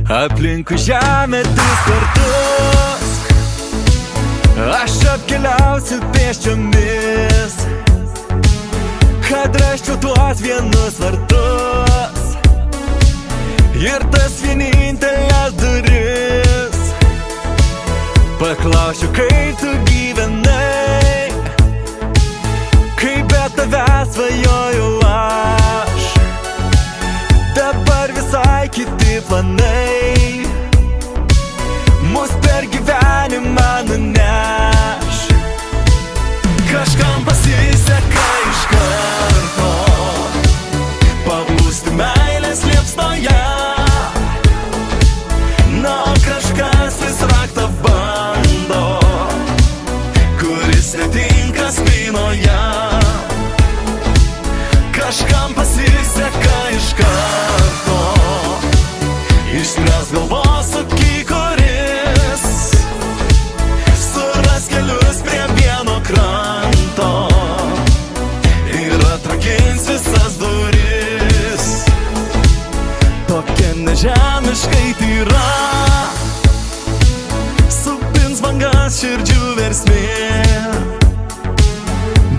Aplinkui žemę tris kartus aš apkeliausiu pėsčiomis, kad rasčiau tuos vienus vartus ir tas vienintelės duris. Paklausiu, kaip tu gyvenai, kaip be tavęs svajoju aš. Dabar visai kiti planai mus per gyvenimą nuneš. Kažkam pasiseka iš karto pabūsti meilės liepsnoje, na o kažkas vis raktą bando, kuris netinka spynoje. Kažkam pasiseka iš karto išspręs galvosūkį, kuris suras kelius prie vieno kranto ir atrakins visas duris. Tokia nežemiškai tyra supins bangas širdžių versmė.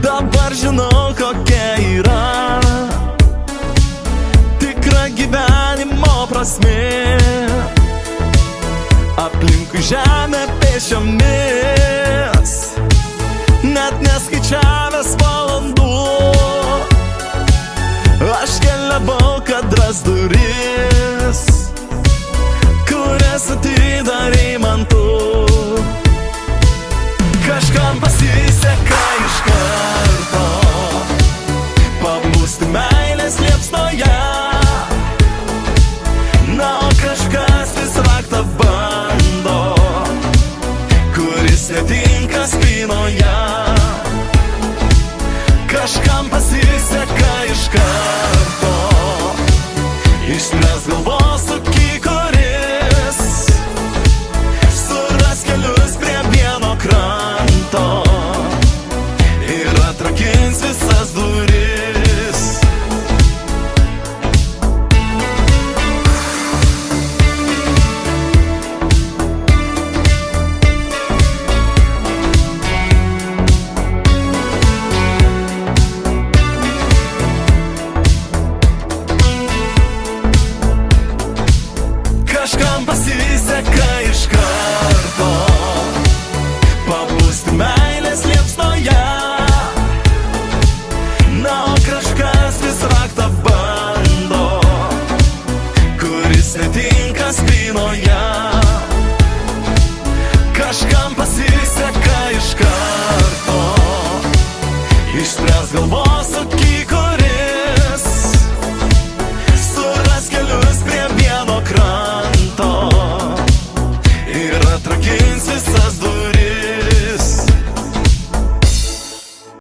Dabar žinau, kokia yra tikra gyvenimo prasmė. Aplinkui žemę pėsčiomis, net neskaičiavęs valandų, aš keliavau, kad ras duris, kurias atidarei man tu. Kažkam pasiseka iš karto pabūsti meilės liepsnoje, na o kažkas vis raktą bando, kuris netinka spynoje. Kažkam pasiseka iš karto išspręs galvosūkį, kuris suras kelius prie vieno kranto ir atrakins visas duris. Kažkam pasiseka